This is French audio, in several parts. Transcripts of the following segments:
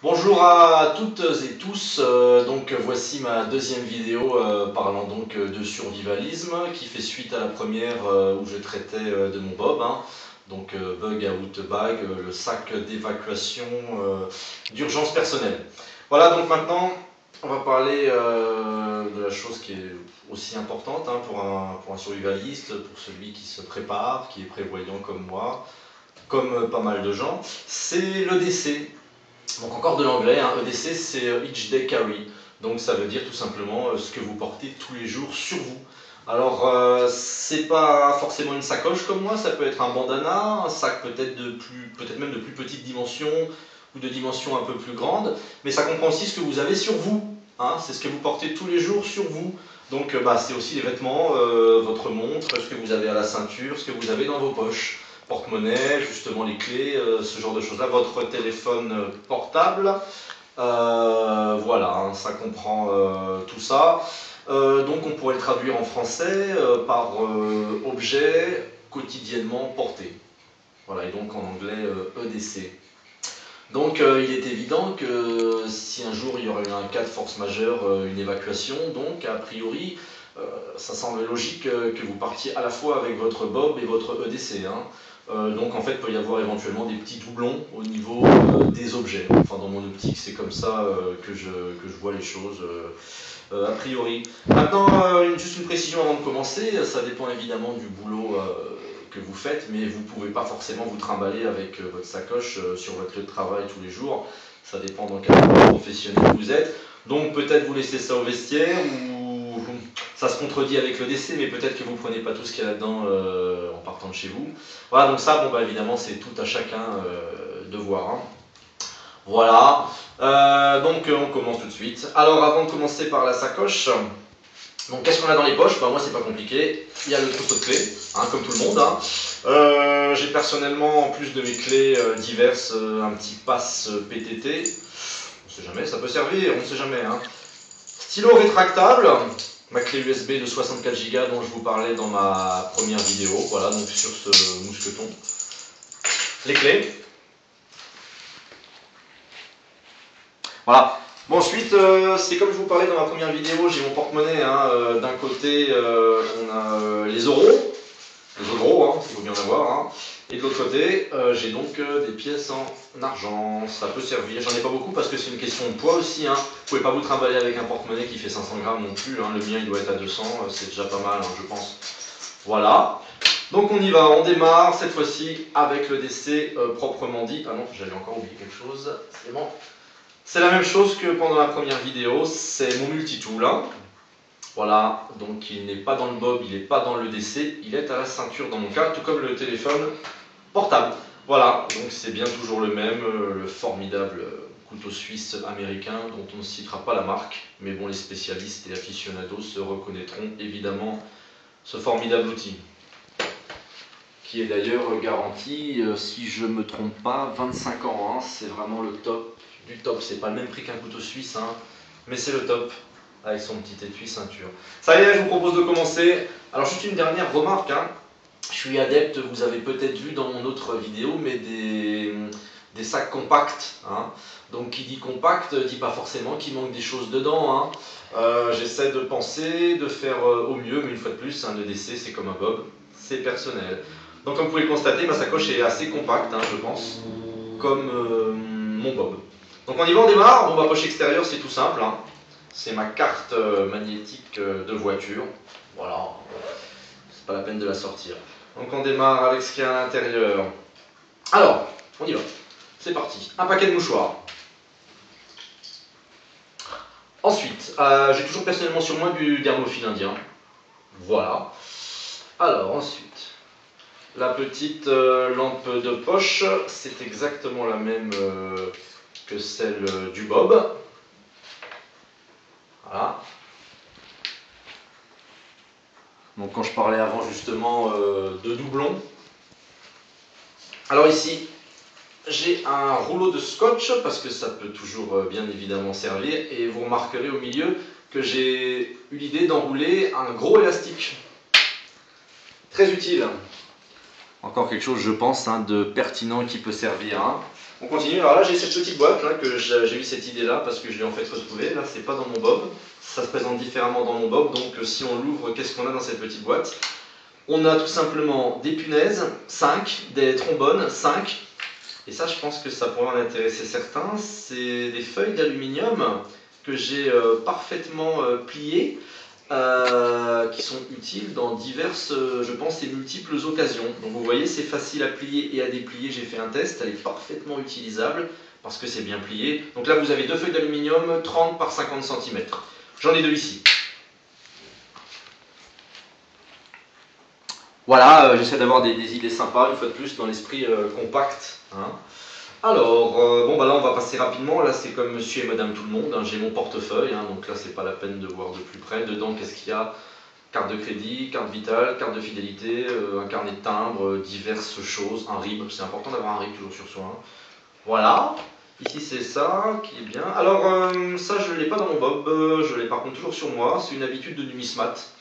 Bonjour à toutes et tous, donc voici ma deuxième vidéo parlant donc de survivalisme qui fait suite à la première où je traitais de mon bob, donc bug out bag, le sac d'évacuation d'urgence personnelle. Voilà, donc maintenant on va parler de la chose qui est aussi importante pour un survivaliste, pour celui qui se prépare, qui est prévoyant comme moi, comme pas mal de gens, c'est le décès. Donc encore de l'anglais, EDC c'est Each Day Carry, donc ça veut dire tout simplement ce que vous portez tous les jours sur vous. Alors c'est pas forcément une sacoche comme moi, ça peut être un bandana, un sac peut-être même de plus petite dimension ou de dimension un peu plus grande, mais ça comprend aussi ce que vous avez sur vous, c'est ce que vous portez tous les jours sur vous. Donc c'est aussi les vêtements, votre montre, ce que vous avez à la ceinture, ce que vous avez dans vos poches. Porte-monnaie, justement les clés, ce genre de choses-là, votre téléphone portable, voilà, ça comprend tout ça. Donc on pourrait le traduire en français par objet quotidiennement porté. Voilà, et donc en anglais EDC. Donc il est évident que si un jour il y aurait eu un cas de force majeure, une évacuation, donc a priori, ça semble logique que vous partiez à la fois avec votre bob et votre EDC. Donc en fait il peut y avoir éventuellement des petits doublons au niveau des objets. Enfin dans mon optique c'est comme ça que je vois les choses a priori. Maintenant juste une précision avant de commencer, ça dépend évidemment du boulot que vous faites, mais vous ne pouvez pas forcément vous trimballer avec votre sacoche sur votre lieu de travail tous les jours. Ça dépend dans quel professionnel vous êtes. Donc peut-être vous laissez ça au vestiaire ou ça se contredit avec le décès, mais peut-être que vous ne prenez pas tout ce qu'il y a là-dedans en partant de chez vous. Voilà, donc ça, évidemment, c'est tout à chacun de voir. Voilà, donc on commence tout de suite. Alors avant de commencer par la sacoche, donc qu'est-ce qu'on a dans les poches? Moi c'est pas compliqué, il y a le trousseau de clés, comme tout le monde. J'ai personnellement, en plus de mes clés diverses, un petit pass PTT. On sait jamais, ça peut servir, on ne sait jamais. Stylo rétractable, ma clé USB de 64 Go dont je vous parlais dans ma première vidéo, voilà, donc sur ce mousqueton. Les clés. Voilà. Bon, ensuite, c'est comme je vous parlais dans ma première vidéo, j'ai mon porte-monnaie. D'un côté, on a les euros il faut bien en avoir. Et de l'autre côté, j'ai donc des pièces en argent. Ça peut servir. J'en ai pas beaucoup parce que c'est une question de poids aussi. Vous pouvez pas vous trimballer avec un porte-monnaie qui fait 500 grammes non plus. Le mien, il doit être à 200. C'est déjà pas mal, je pense. Voilà. Donc on y va. On démarre cette fois-ci avec le décès proprement dit. Ah non, j'avais encore oublié quelque chose. C'est bon. C'est la même chose que pendant la première vidéo, c'est mon multitool. Voilà, donc il n'est pas dans le bob, il n'est pas dans le DC, il est à la ceinture dans mon cas, tout comme le téléphone portable. Voilà, donc c'est bien toujours le même, le formidable couteau suisse américain dont on ne citera pas la marque, mais bon, les spécialistes et aficionados se reconnaîtront évidemment ce formidable outil, qui est d'ailleurs garanti, si je ne me trompe pas, 25 ans. C'est vraiment le top du top. C'est pas le même prix qu'un couteau suisse, mais c'est le top, avec son petit étui ceinture. Ça y est, je vous propose de commencer. Alors juste une dernière remarque, je suis adepte, vous avez peut-être vu dans mon autre vidéo, mais des sacs compacts. Donc qui dit compact, dit pas forcément qu'il manque des choses dedans. J'essaie de penser, de faire au mieux, mais une fois de plus, un EDC c'est comme un bob, c'est personnel. Donc comme vous pouvez le constater, ma sacoche est assez compacte, je pense, comme mon bob. Donc on y va, on démarre. Ma poche extérieure c'est tout simple. C'est ma carte magnétique de voiture. Voilà, c'est pas la peine de la sortir. Donc on démarre avec ce qu'il y a à l'intérieur. Alors, on y va. C'est parti. Un paquet de mouchoirs. Ensuite, j'ai toujours personnellement sur moi du dermophile indien. Voilà. Alors ensuite, la petite lampe de poche, c'est exactement la même que celle du bob. Voilà. Donc quand je parlais avant justement de doublons. Alors ici, j'ai un rouleau de scotch parce que ça peut toujours bien évidemment servir. Et vous remarquerez au milieu que j'ai eu l'idée d'enrouler un gros élastique. Très utile. Encore quelque chose, je pense, de pertinent qui peut servir. On continue. Alors là, j'ai cette petite boîte là, que j'ai eu cette idée là parce que je l'ai en fait retrouvée. Là, c'est pas dans mon bob. Ça se présente différemment dans mon bob. Donc, si on l'ouvre, qu'est-ce qu'on a dans cette petite boîte? On a tout simplement des punaises, 5, des trombones, 5. Et ça, je pense que ça pourrait en intéresser certains. C'est des feuilles d'aluminium que j'ai parfaitement pliées, qui sont utiles dans diverses, je pense, et multiples occasions. Donc vous voyez, c'est facile à plier et à déplier. J'ai fait un test, elle est parfaitement utilisable parce que c'est bien plié. Donc là, vous avez deux feuilles d'aluminium, 30 par 50 cm. J'en ai deux ici. Voilà, j'essaie d'avoir des idées sympas, une fois de plus, dans l'esprit compact. Hein. Alors, bon bah là on va passer rapidement, là c'est comme monsieur et madame tout le monde, hein. J'ai mon portefeuille, hein, donc là c'est pas la peine de voir de plus près. Dedans qu'est-ce qu'il y a? Carte de crédit, carte vitale, carte de fidélité, un carnet de timbres, diverses choses, un RIB, c'est important d'avoir un RIB toujours sur soi. Hein. Voilà, ici c'est ça qui est bien. Alors ça je ne l'ai pas dans mon bob, je l'ai par contre toujours sur moi, c'est une habitude de numismate.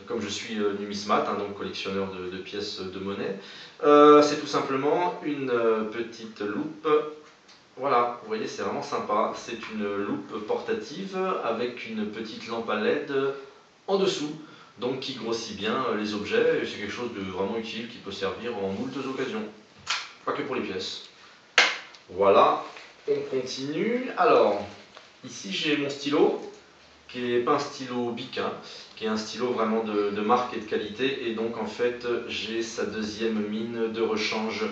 Comme je suis numismate, hein, donc collectionneur de pièces de monnaie, c'est tout simplement une petite loupe. Voilà, vous voyez, c'est vraiment sympa. C'est une loupe portative avec une petite lampe à LED en dessous, donc qui grossit bien les objets. Et c'est quelque chose de vraiment utile qui peut servir en moultes occasions, pas que pour les pièces. Voilà, on continue. Alors, ici j'ai mon stylo, qui n'est pas un stylo Bic, hein, qui est un stylo vraiment de marque et de qualité, et donc en fait j'ai sa deuxième mine de rechange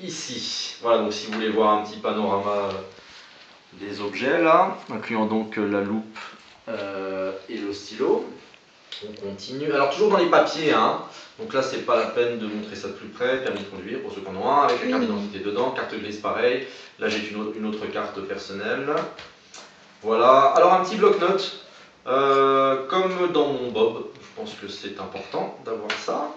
ici. Voilà, donc si vous voulez voir un petit panorama des objets là, incluant donc la loupe et le stylo. On continue, alors toujours dans les papiers, hein. Donc là c'est pas la peine de montrer ça de plus près, permis de conduire pour ceux qui en ont un, avec la carte d'identité dedans, carte grise pareil, là j'ai une autre carte personnelle. Voilà, alors un petit bloc-notes, comme dans mon bob, je pense que c'est important d'avoir ça.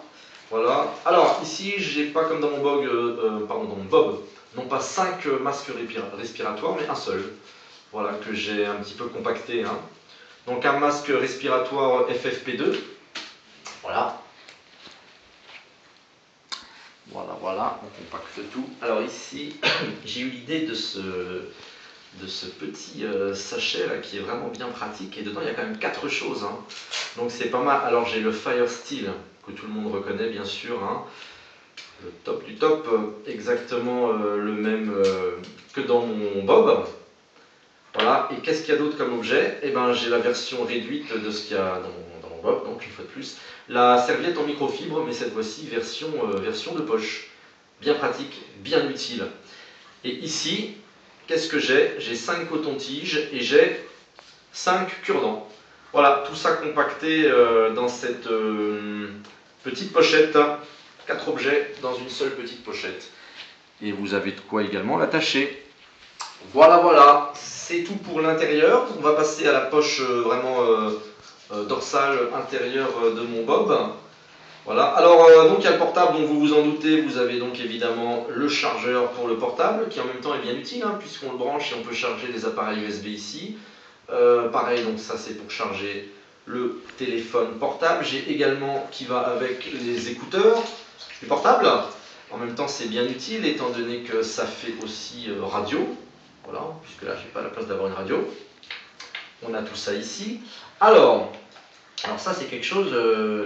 Voilà, alors ici j'ai pas comme dans mon bob, dans mon bob, non pas 5 masques respiratoires, mais un seul. Voilà, que j'ai un petit peu compacté. Hein. Donc un masque respiratoire FFP2, voilà. Voilà, on compacte tout. Alors ici, j'ai eu l'idée de ce petit sachet là qui est vraiment bien pratique, et dedans il y a quand même 4 choses, hein. Donc c'est pas mal. Alors j'ai le Fire Steel que tout le monde reconnaît bien sûr, hein. Le top du top, exactement le même que dans mon bob. Voilà, et qu'est-ce qu'il y a d'autre comme objet? Eh ben j'ai la version réduite de ce qu'il y a dans mon bob, donc une fois de plus la serviette en microfibre, mais cette fois-ci version de poche, bien pratique, bien utile. Et ici, qu'est-ce que j'ai? J'ai 5 cotons-tiges et j'ai 5 cure-dents. Voilà, tout ça compacté dans cette petite pochette. 4 objets dans une seule petite pochette. Et vous avez de quoi également l'attacher. Voilà, c'est tout pour l'intérieur. On va passer à la poche vraiment dorsale intérieure de mon bob. Voilà, alors donc il y a le portable, donc vous vous en doutez, vous avez donc évidemment le chargeur pour le portable, qui en même temps est bien utile, hein, puisqu'on le branche et on peut charger des appareils USB ici. Pareil, donc ça c'est pour charger le téléphone portable. J'ai également, qui va avec les écouteurs du portable. En même temps c'est bien utile, étant donné que ça fait aussi radio. Voilà, puisque là j'ai pas la place d'avoir une radio. On a tout ça ici. Alors ça c'est quelque chose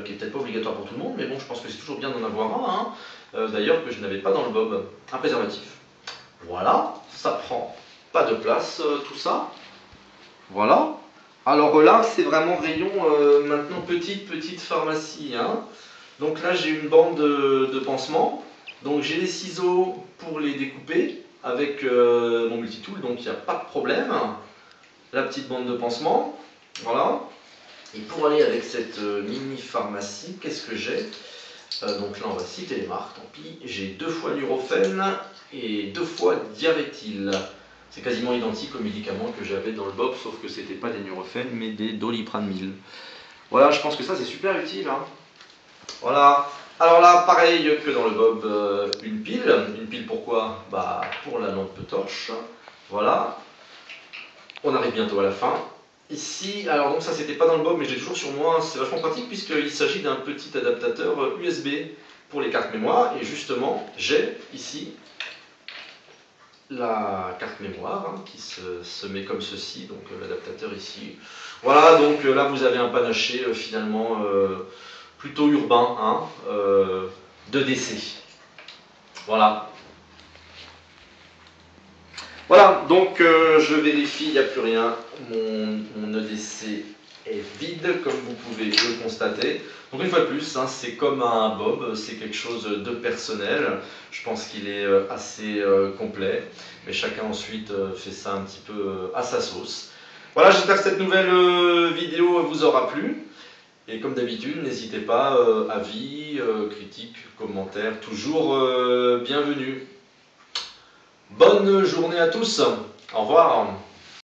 qui est peut-être pas obligatoire pour tout le monde, mais bon je pense que c'est toujours bien d'en avoir un, hein. D'ailleurs que je n'avais pas dans le bob, un préservatif. Voilà, ça prend pas de place tout ça. Voilà. Alors là c'est vraiment rayon maintenant petite pharmacie, hein. Donc là j'ai une bande de pansement, donc j'ai les ciseaux pour les découper avec mon multitool, donc il n'y a pas de problème. La petite bande de pansement, voilà. Et pour aller avec cette mini pharmacie, qu'est-ce que j'ai? Donc là on va citer les marques, tant pis. J'ai 2 fois Nurofen et 2 fois Diarétil. C'est quasiment identique aux médicaments que j'avais dans le bob, sauf que c'était pas des Nurofen mais des Doliprane 1000. Voilà, je pense que ça c'est super utile, hein. Voilà. Alors là, pareil que dans le bob, une pile. Une pile pourquoi? Bah pour la lampe torche. Voilà. On arrive bientôt à la fin. Ici, alors donc ça c'était pas dans le bob mais j'ai toujours sur moi, c'est vachement pratique puisqu'il s'agit d'un petit adaptateur USB pour les cartes mémoire, et justement j'ai ici la carte mémoire hein, qui se met comme ceci, donc l'adaptateur ici. Voilà, donc là vous avez un panaché finalement plutôt urbain, hein, de DC. Voilà. Voilà, donc je vérifie, il n'y a plus rien. Mon EDC est vide, comme vous pouvez le constater. Donc une fois de plus, hein, c'est comme un bob, c'est quelque chose de personnel. Je pense qu'il est assez complet, mais chacun ensuite fait ça un petit peu à sa sauce. Voilà, j'espère que cette nouvelle vidéo vous aura plu. Et comme d'habitude, n'hésitez pas, avis, critiques, commentaires, toujours bienvenus. Bonne journée à tous, au revoir.